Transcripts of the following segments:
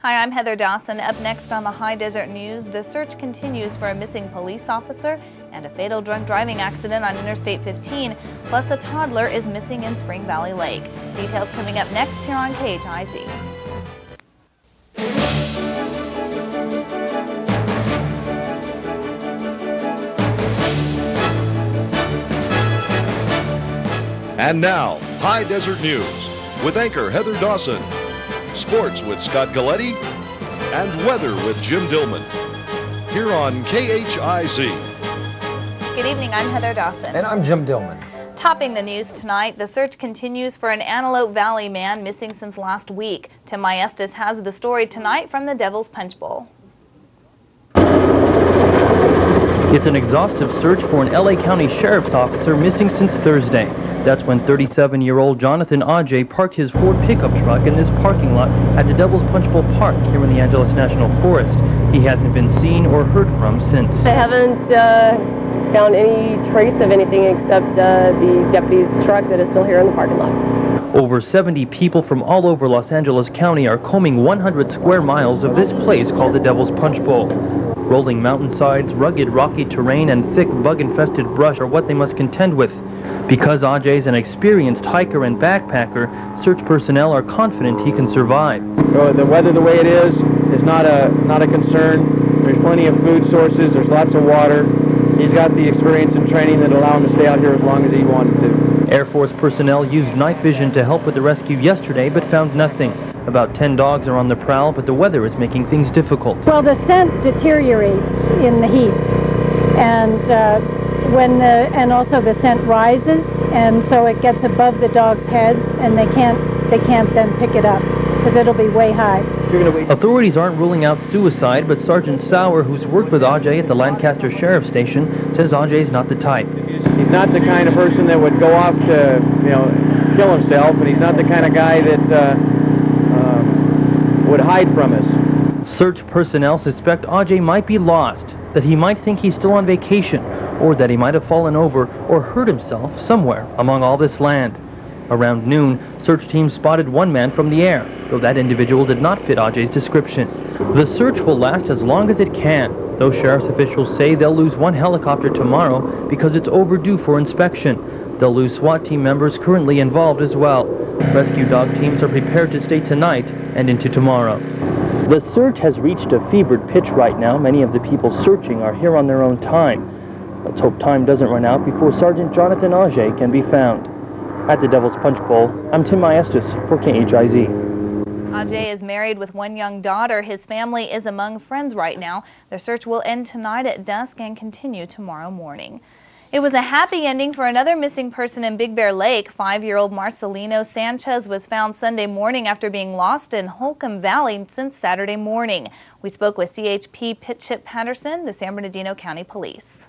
Hi, I'm Heather Dawson. Up next on the High Desert News, the search continues for a missing police officer and a fatal drunk driving accident on Interstate 15, plus a toddler is missing in Spring Valley Lake. Details coming up next here on KHIZ. And now, High Desert News with anchor Heather Dawson, sports with Scott Galetti, and weather with Jim Dillman. Here on KHIZ. Good evening, I'm Heather Dawson. And I'm Jim Dillman. Topping the news tonight, the search continues for an Antelope Valley man missing since last week. Tim Maestas has the story tonight from the Devil's Punch Bowl. It's an exhaustive search for an LA County Sheriff's officer missing since Thursday. That's when 37-year-old Jonathan Ajay parked his Ford pickup truck in this parking lot at the Devil's Punch Bowl Park here in the Angeles National Forest. He hasn't been seen or heard from since. They haven't found any trace of anything except the deputy's truck that is still here in the parking lot. Over 70 people from all over Los Angeles County are combing 100 square miles of this place called the Devil's Punch Bowl. Rolling mountainsides, rugged rocky terrain, and thick bug-infested brush are what they must contend with. Because Ajay's an experienced hiker and backpacker, search personnel are confident he can survive. The weather the way it is not a concern. There's plenty of food sources, there's lots of water. He's got the experience and training that allow him to stay out here as long as he wanted to. Air Force personnel used night vision to help with the rescue yesterday, but found nothing. About 10 dogs are on the prowl, but the weather is making things difficult. Well, the scent deteriorates in the heat, and also the scent rises, and so it gets above the dog's head, and they can't then pick it up because it'll be way high. Authorities aren't ruling out suicide, but Sergeant Sauer, who's worked with Ajay at the Lancaster Sheriff's Station, says Ajay's not the type. He's not the kind of person that would go off to, kill himself, and he's not the kind of guy that would hide from us. Search personnel suspect Ajay might be lost, that he might think he's still on vacation, or that he might have fallen over or hurt himself somewhere among all this land. Around noon, search teams spotted one man from the air, though that individual did not fit Ajay's description. The search will last as long as it can, though sheriff's officials say they'll lose one helicopter tomorrow because it's overdue for inspection. They'll lose SWAT team members currently involved as well. Rescue dog teams are prepared to stay tonight and into tomorrow. The search has reached a fevered pitch right now. Many of the people searching are here on their own time. Let's hope time doesn't run out before Sergeant Jonathan Ajay can be found. At the Devil's Punch Bowl, I'm Tim Maestas for KHIZ. Ajay is married with one young daughter. His family is among friends right now. The search will end tonight at dusk and continue tomorrow morning. It was a happy ending for another missing person in Big Bear Lake. 5-year-old Marcelino Sanchez was found Sunday morning after being lost in Holcomb Valley since Saturday morning. We spoke with CHP Chip Patterson, the San Bernardino County Police.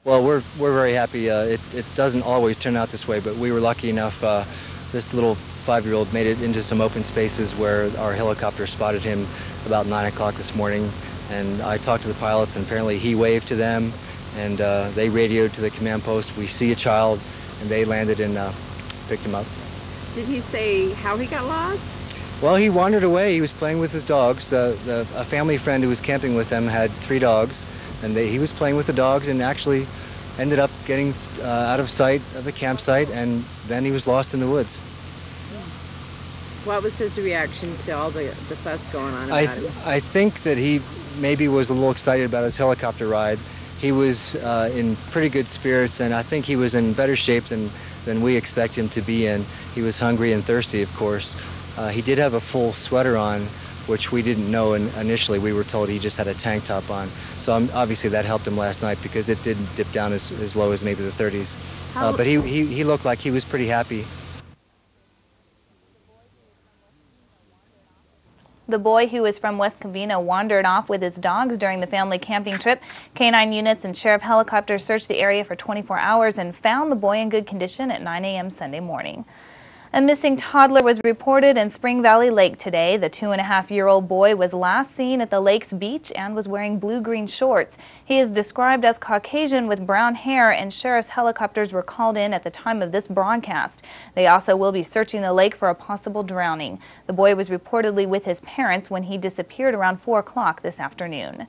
Well, we're very happy. It doesn't always turn out this way, but we were lucky enough. This little 5-year-old made it into some open spaces where our helicopter spotted him about 9 o'clock this morning. And I talked to the pilots, and apparently he waved to them, and they radioed to the command post. We see a child, and they landed and picked him up. Did he say how he got lost? Well, he wandered away. He was playing with his dogs. A family friend who was camping with them had 3 dogs. And he was playing with the dogs and actually ended up getting out of sight of the campsite, and then he was lost in the woods. What was his reaction to all the fuss going on about him? I think that he maybe was a little excited about his helicopter ride. He was in pretty good spirits, and I think he was in better shape than we expect him to be in. He was hungry and thirsty, of course. He did have a full sweater on, which we didn't know initially. We were told he just had a tank top on. So obviously that helped him last night because it didn't dip down as low as maybe the 30s. But he looked like he was pretty happy. The boy, who is from West Covina, wandered off with his dogs during the family camping trip. Canine units and sheriff helicopters searched the area for 24 hours and found the boy in good condition at 9 a.m. Sunday morning. A missing toddler was reported in Spring Valley Lake today. The 2.5-year-old boy was last seen at the lake's beach and was wearing blue-green shorts. He is described as Caucasian with brown hair, and sheriff's helicopters were called in at the time of this broadcast. They also will be searching the lake for a possible drowning. The boy was reportedly with his parents when he disappeared around 4 o'clock this afternoon.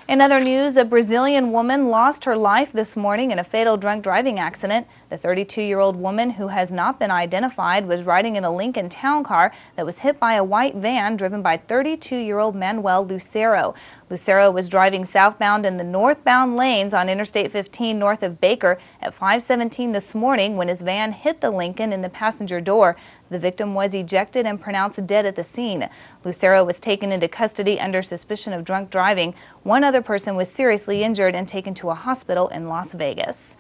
In other news, a Brazilian woman lost her life this morning in a fatal drunk driving accident. The 32-year-old woman, who has not been identified, was riding in a Lincoln town car that was hit by a white van driven by 32-year-old Manuel Lucero. Lucero was driving southbound in the northbound lanes on Interstate 15 north of Baker at 5:17 this morning when his van hit the Lincoln in the passenger door. The victim was ejected and pronounced dead at the scene. Lucero was taken into custody under suspicion of drunk driving. One other person was seriously injured and taken to a hospital in Las Vegas.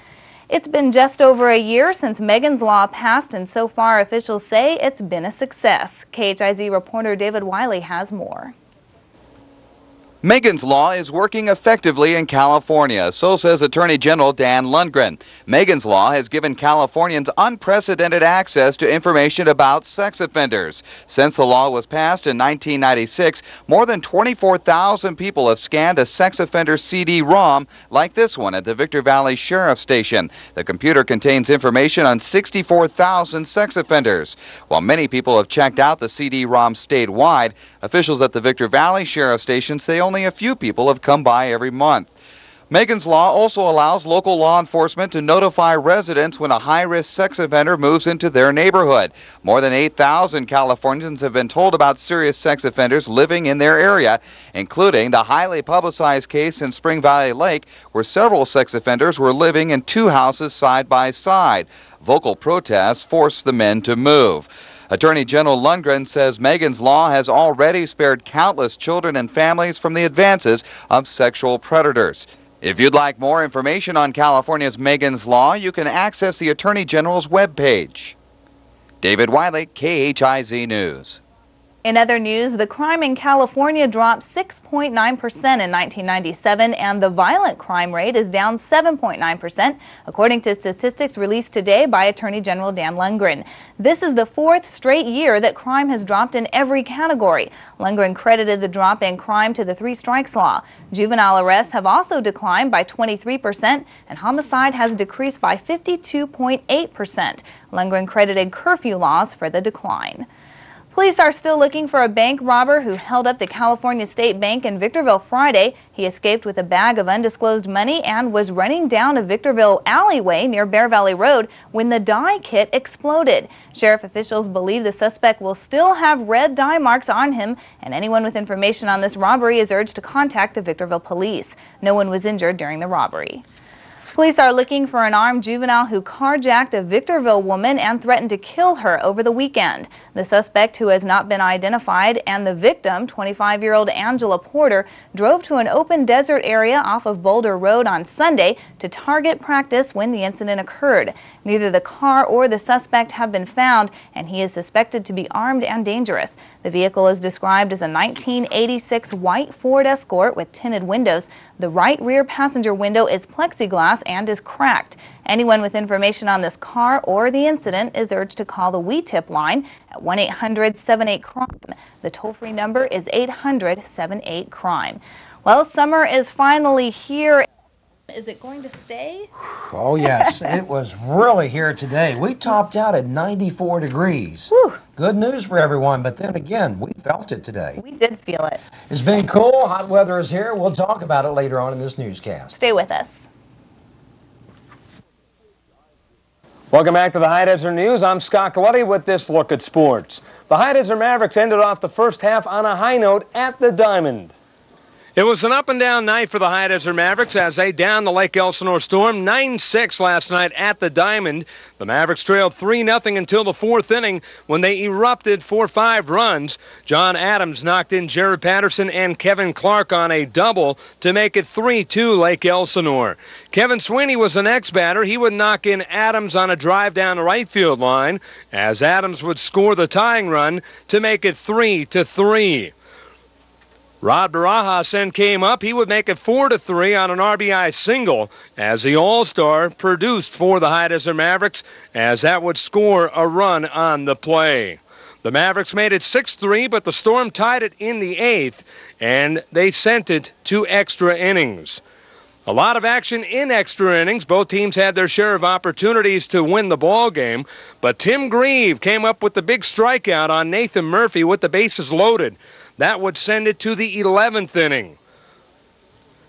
It's been just over a year since Megan's Law passed, and so far officials say it's been a success. KHIZ reporter David Wylie has more. Megan's Law is working effectively in California, so says Attorney General Dan Lundgren. Megan's Law has given Californians unprecedented access to information about sex offenders. Since the law was passed in 1996, more than 24,000 people have scanned a sex offender CD-ROM like this one at the Victor Valley Sheriff's Station. The computer contains information on 64,000 sex offenders. While many people have checked out the CD-ROM statewide, officials at the Victor Valley Sheriff's Station say only a few people have come by every month. Megan's Law also allows local law enforcement to notify residents when a high-risk sex offender moves into their neighborhood. More than 8,000 Californians have been told about serious sex offenders living in their area, including the highly publicized case in Spring Valley Lake where several sex offenders were living in 2 houses side by side. Vocal protests forced the men to move. Attorney General Lundgren says Megan's Law has already spared countless children and families from the advances of sexual predators. If you'd like more information on California's Megan's Law, you can access the Attorney General's webpage. David Wylie, KHIZ News. In other news, the crime in California dropped 6.9% in 1997, and the violent crime rate is down 7.9%, according to statistics released today by Attorney General Dan Lundgren. This is the 4th straight year that crime has dropped in every category. Lundgren credited the drop in crime to the 3 strikes law. Juvenile arrests have also declined by 23%, and homicide has decreased by 52.8%. Lundgren credited curfew laws for the decline. Police are still looking for a bank robber who held up the California State Bank in Victorville Friday. He escaped with a bag of undisclosed money and was running down a Victorville alleyway near Bear Valley Road when the dye kit exploded. Sheriff officials believe the suspect will still have red dye marks on him, and anyone with information on this robbery is urged to contact the Victorville police. No one was injured during the robbery. Police are looking for an armed juvenile who carjacked a Victorville woman and threatened to kill her over the weekend. The suspect, who has not been identified, and the victim, 25-year-old Angela Porter, drove to an open desert area off of Boulder Road on Sunday to target practice when the incident occurred. Neither the car or the suspect have been found, and he is suspected to be armed and dangerous. The vehicle is described as a 1986 white Ford Escort with tinted windows. The right rear passenger window is plexiglass and is cracked. Anyone with information on this car or the incident is urged to call the We Tip line at 1-800-78-CRIME. The toll-free number is 800-78-CRIME. Well, summer is finally here. Is it going to stay? Oh, yes. It was really here today. We topped out at 94 degrees. Whew. Good news for everyone, but then again, we felt it today. We did feel it. It's been cool. Hot weather is here. We'll talk about it later on in this newscast. Stay with us. Welcome back to the High Desert News. I'm Scott Galetti with this look at sports. The High Desert Mavericks ended off the first half on a high note at the Diamond. It was an up-and-down night for the High Desert Mavericks as they downed the Lake Elsinore Storm 9-6 last night at the Diamond. The Mavericks trailed 3-0 until the 4th inning when they erupted for 5 runs. John Adams knocked in Jared Patterson and Kevin Clark on a double to make it 3-2 Lake Elsinore. Kevin Sweeney was the next batter. He would knock in Adams on a drive down the right field line as Adams would score the tying run to make it 3-3. Rod Barajas then came up. He would make it 4-3 on an RBI single as the All-Star produced for the High Desert Mavericks, as that would score a run on the play. The Mavericks made it 6-3, but the Storm tied it in the 8th, and they sent it to extra innings. A lot of action in extra innings. Both teams had their share of opportunities to win the ball game, but Tim Grieve came up with the big strikeout on Nathan Murphy with the bases loaded. That would send it to the 11th inning.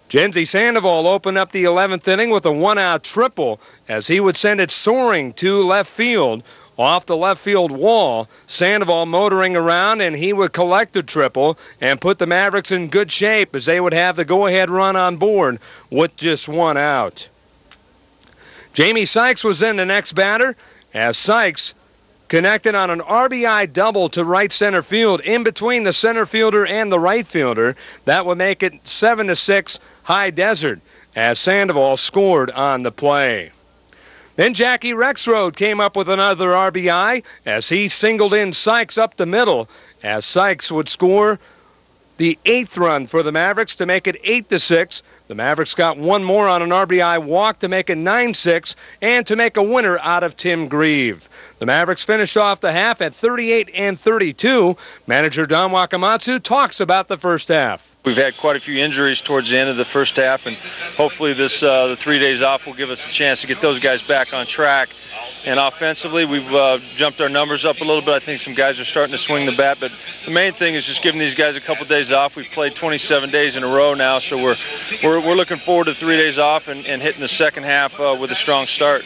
Jenzy Sandoval opened up the 11th inning with a one-out triple as he would send it soaring to left field. Off the left field wall, Sandoval motoring around, and he would collect a triple and put the Mavericks in good shape as they would have the go-ahead run on board with just one out. Jamie Sykes was then the next batter as Sykes connected on an RBI double to right center field in between the center fielder and the right fielder. That would make it 7-6 High Desert as Sandoval scored on the play. Then Jackie Rexroad came up with another RBI as he singled in Sykes up the middle, as Sykes would score the 8th run for the Mavericks to make it 8-6. The Mavericks got one more on an RBI walk to make it 9-6 and to make a winner out of Tim Grieve. The Mavericks finished off the half at 38-32. Manager Don Wakamatsu talks about the first half. We've had quite a few injuries towards the end of the first half, and hopefully this the 3 days off will give us a chance to get those guys back on track. And offensively, we've jumped our numbers up a little bit. I think some guys are starting to swing the bat, but the main thing is just giving these guys a couple days off. We've played 27 days in a row now, so we're looking forward to 3 days off and hitting the second half with a strong start.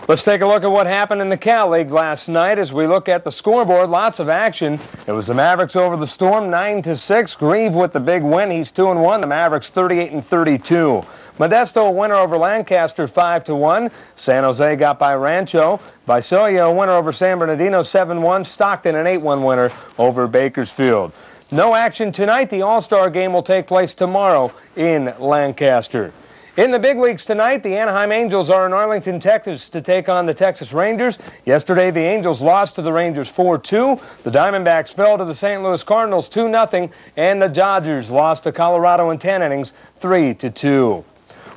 Let's take a look at what happened in the Cal League last night as we look at the scoreboard. Lots of action. It was the Mavericks over the Storm 9-6. Grieve with the big win. He's 2-1. The Mavericks 38-32. Modesto a winner over Lancaster 5-1. San Jose got by Rancho. Visalia a winner over San Bernardino 7-1. Stockton an 8-1 winner over Bakersfield. No action tonight. The All-Star game will take place tomorrow in Lancaster. In the big leagues tonight, the Anaheim Angels are in Arlington, Texas to take on the Texas Rangers. Yesterday, the Angels lost to the Rangers 4-2. The Diamondbacks fell to the St. Louis Cardinals 2-0, and the Dodgers lost to Colorado in 10 innings 3-2.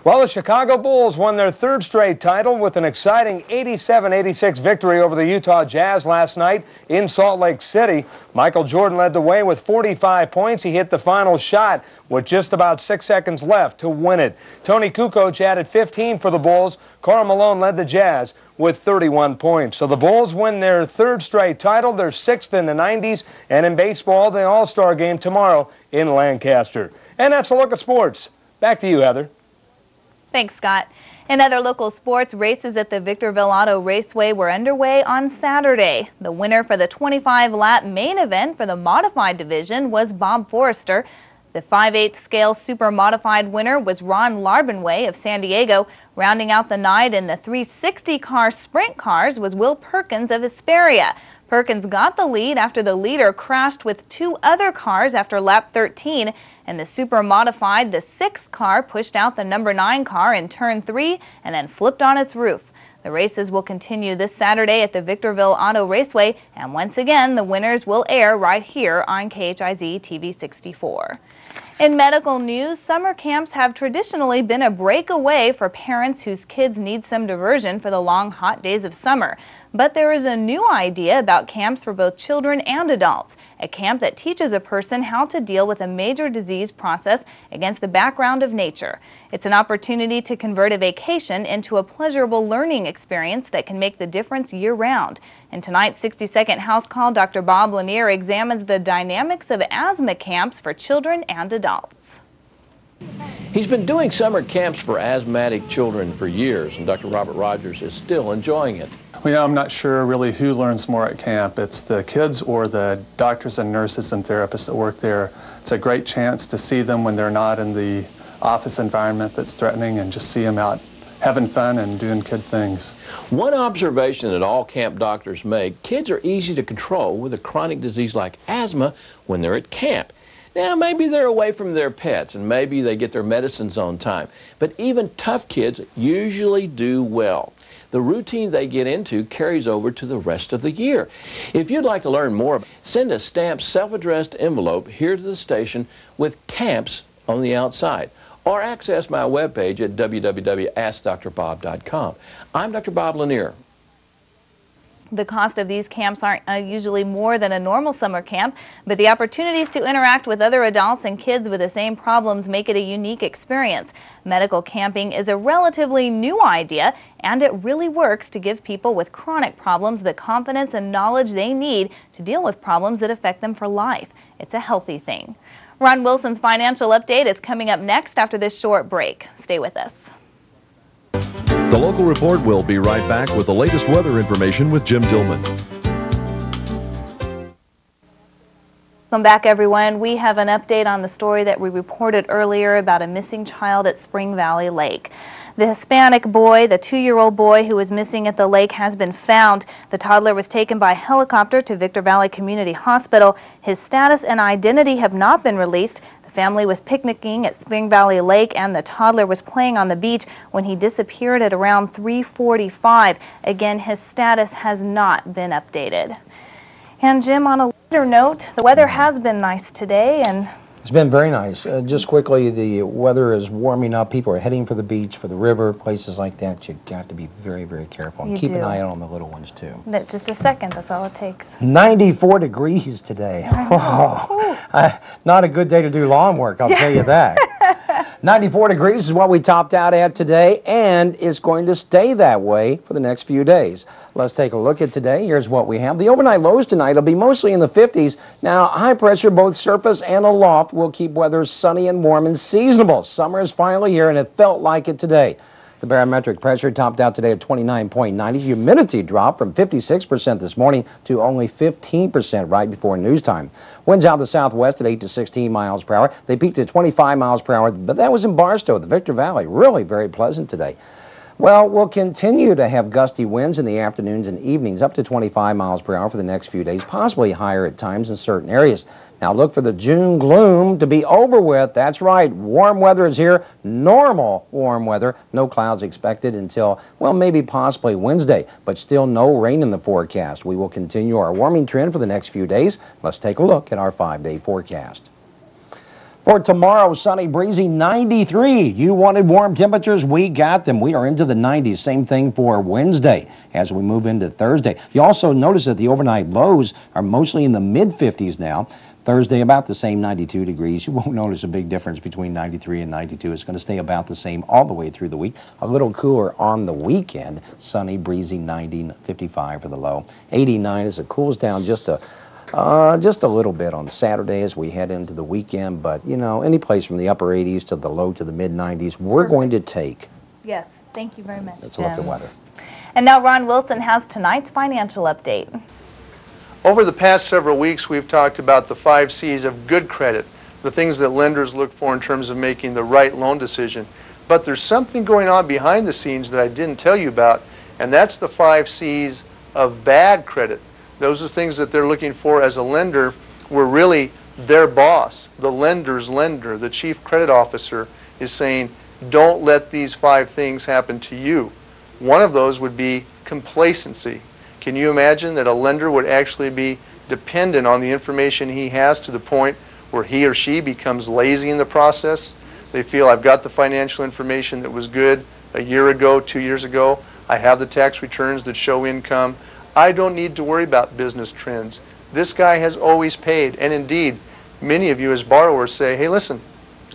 Well, the Chicago Bulls won their 3rd straight title with an exciting 87-86 victory over the Utah Jazz last night in Salt Lake City. Michael Jordan led the way with 45 points. He hit the final shot with just about 6 seconds left to win it. Tony Kukoc added 15 for the Bulls. Karl Malone led the Jazz with 31 points. So the Bulls win their 3rd straight title, their 6th in the 90s, and in baseball, the All-Star game tomorrow in Lancaster. And that's a look at sports. Back to you, Heather. Thanks, Scott. In other local sports, races at the Victorville Auto Raceway were underway on Saturday. The winner for the 25-lap main event for the modified division was Bob Forrester. The 5/8 scale super modified winner was Ron Larbenway of San Diego. Rounding out the night in the 360-car sprint cars was Will Perkins of Hesperia. Perkins got the lead after the leader crashed with 2 other cars after lap 13. And the super modified, the 6th car pushed out the number 9 car in turn 3 and then flipped on its roof. The races will continue this Saturday at the Victorville Auto Raceway, and once again, the winners will air right here on KHIZ TV 64. In medical news, summer camps have traditionally been a breakaway for parents whose kids need some diversion for the long, hot days of summer. But there is a new idea about camps for both children and adults, a camp that teaches a person how to deal with a major disease process against the background of nature. It's an opportunity to convert a vacation into a pleasurable learning experience that can make the difference year-round. In tonight's 60-second house call, Dr. Bob Lanier examines the dynamics of asthma camps for children and adults. He's been doing summer camps for asthmatic children for years, and Dr. Robert Rogers is still enjoying it. Well, I'm not sure really who learns more at camp. It's the kids or the doctors and nurses and therapists that work there. It's a great chance to see them when they're not in the office environment that's threatening, and just see them out having fun and doing kid things. One observation that all camp doctors make: kids are easy to control with a chronic disease like asthma when they're at camp. Now, maybe they're away from their pets and maybe they get their medicines on time, but even tough kids usually do well. the routine they get into carries over to the rest of the year. If you'd like to learn more, send a stamped self-addressed envelope here to the station with camps on the outside, or access my webpage at www.askdrbob.com. I'm Dr. Bob Lanier. The cost of these camps aren't usually more than a normal summer camp, but the opportunities to interact with other adults and kids with the same problems make it a unique experience. Medical camping is a relatively new idea, and it really works to give people with chronic problems the confidence and knowledge they need to deal with problems that affect them for life. It's a healthy thing. Ron Wilson's financial update is coming up next after this short break. Stay with us. The local report will be right back with the latest weather information with Jim Dillman. Welcome back, everyone. We have an update on the story that we reported earlier about a missing child at Spring Valley Lake. The Hispanic boy, the 2-year-old boy who was missing at the lake, has been found. The toddler was taken by helicopter to Victor Valley Community Hospital. His status and identity have not been released. The family was picnicking at Spring Valley Lake and the toddler was playing on the beach when he disappeared at around 3:45. Again, his status has not been updated. And Jim, on a lighter note, the weather has been nice today, and it's been very nice. Just quickly, the weather is warming up. People are heading for the beach, for the river, places like that. You've got to be very, very careful. And keep an eye out on the little ones, too. Just a second, that's all it takes. 94 degrees today. Oh, not a good day to do lawn work, I'll tell you that. 94 degrees is what we topped out at today, and it's going to stay that way for the next few days. Let's take a look at today. Here's what we have. The overnight lows tonight will be mostly in the 50s. Now, high pressure, both surface and aloft, will keep weather sunny and warm and seasonable. Summer is finally here, and it felt like it today. The barometric pressure topped out today at 29.90. Humidity dropped from 56% this morning to only 15% right before news time. Winds out the southwest at 8 to 16 miles per hour. They peaked at 25 miles per hour, but that was in Barstow, the Victor Valley. Really very pleasant today. Well, we'll continue to have gusty winds in the afternoons and evenings, up to 25 miles per hour for the next few days, possibly higher at times in certain areas. Now look for the June gloom to be over with. That's right, warm weather is here, normal warm weather. No clouds expected until, well, maybe possibly Wednesday, but still no rain in the forecast. We will continue our warming trend for the next few days. Let's take a look at our 5-day forecast. For tomorrow, sunny, breezy, 93. You wanted warm temperatures, we got them. We are into the 90s. Same thing for Wednesday as we move into Thursday. You also notice that the overnight lows are mostly in the mid-50s now. Thursday, about the same, 92 degrees. You won't notice a big difference between 93 and 92. It's going to stay about the same all the way through the week. A little cooler on the weekend. Sunny, breezy, 90, 55 for the low. 89 as it cools down just a little bit on Saturday as we head into the weekend, but you know, any place from the upper 80s to the low to the mid-90s, we're going to take. Yes, thank you very much, Let's Jim. look at weather. And now Ron Wilson has tonight's financial update. Over the past several weeks, we've talked about the 5 C's of good credit, the things that lenders look for in terms of making the right loan decision. But there's something going on behind the scenes that I didn't tell you about, and that's the 5 C's of bad credit. Those are things that they're looking for as a lender. We're really their boss, the lender's lender, the chief credit officer is saying, don't let these 5 things happen to you. One of those would be complacency. Can you imagine that a lender would actually be dependent on the information he has to the point where he or she becomes lazy in the process? They feel, I've got the financial information that was good a year ago, 2 years ago. I have the tax returns that show income. I don't need to worry about business trends. This guy has always paid. And indeed, many of you as borrowers say, hey, listen,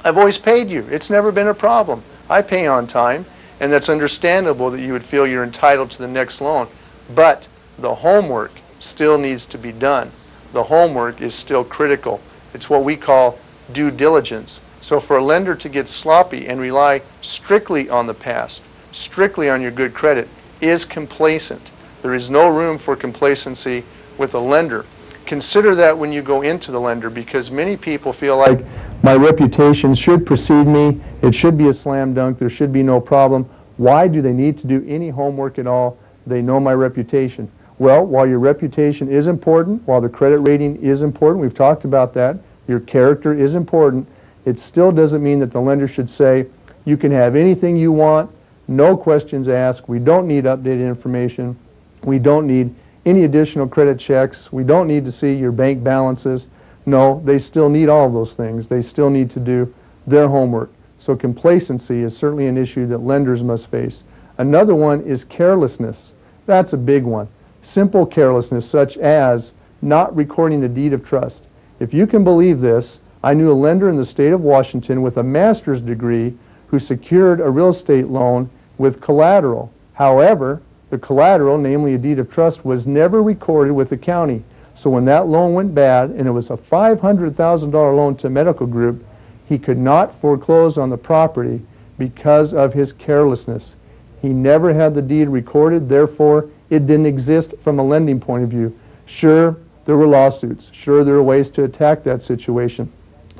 I've always paid you. It's never been a problem. I pay on time. And that's understandable that you would feel you're entitled to the next loan. But the homework still needs to be done. The homework is still critical. It's what we call due diligence. So for a lender to get sloppy and rely strictly on the past, strictly on your good credit, is complacent. There is no room for complacency with a lender. Consider that when you go into the lender, because many people feel like my reputation should precede me, it should be a slam dunk, there should be no problem. Why do they need to do any homework at all? They know my reputation. Well, while your reputation is important, while the credit rating is important, we've talked about that, your character is important, it still doesn't mean that the lender should say, you can have anything you want, no questions asked. We don't need updated information. We don't need any additional credit checks. We don't need to see your bank balances. No, they still need all of those things. They still need to do their homework. So complacency is certainly an issue that lenders must face. Another one is carelessness. That's a big one. Simple carelessness, such as not recording a deed of trust. If you can believe this, I knew a lender in the state of Washington with a master's degree who secured a real estate loan with collateral. However, the collateral, namely a deed of trust, was never recorded with the county. So when that loan went bad, and it was a $500,000 loan to a medical group, he could not foreclose on the property because of his carelessness. He never had the deed recorded, therefore it didn't exist from a lending point of view. Sure, there were lawsuits. Sure, there were ways to attack that situation.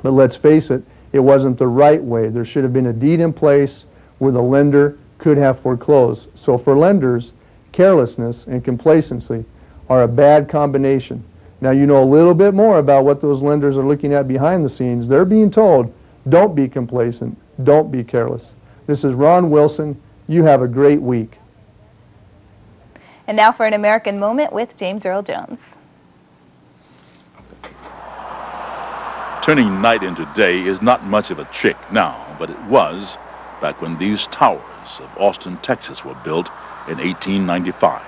But let's face it, it wasn't the right way. There should have been a deed in place where the lender could have foreclosed. So for lenders, carelessness and complacency are a bad combination. Now you know a little bit more about what those lenders are looking at behind the scenes. They're being told, don't be complacent, don't be careless. This is Ron Wilson. You have a great week. And now for an American Moment with James Earl Jones. Turning night into day is not much of a trick now, but it was back when these towers of Austin, Texas were built in 1895.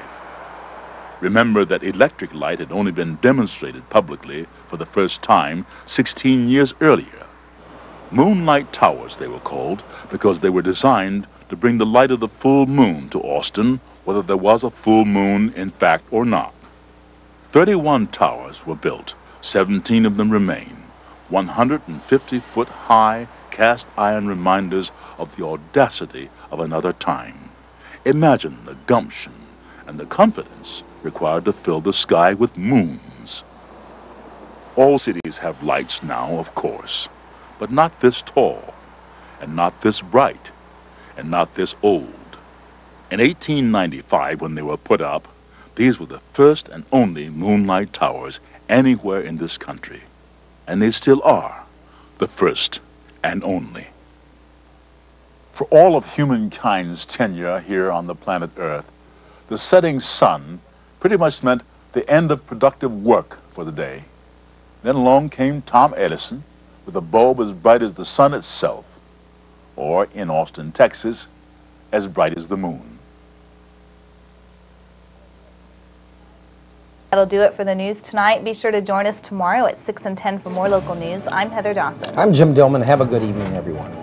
Remember that electric light had only been demonstrated publicly for the first time 16 years earlier. Moonlight towers, they were called, because they were designed to bring the light of the full moon to Austin, whether there was a full moon in fact or not. 31 towers were built, 17 of them remain. 150-foot high cast iron reminders of the audacity of another time. Imagine the gumption and the confidence required to fill the sky with moons. All cities have lights now, of course, but not this tall, and not this bright, and not this old. In 1895, when they were put up, these were the first and only moonlight towers anywhere in this country. And they still are the first and only. For all of humankind's tenure here on the planet Earth, the setting sun pretty much meant the end of productive work for the day. Then along came Tom Edison with a bulb as bright as the sun itself, or in Austin, Texas, as bright as the moon. That'll do it for the news tonight. Be sure to join us tomorrow at 6 and 10 for more local news. I'm Heather Dawson. I'm Jim Dillman. Have a good evening, everyone.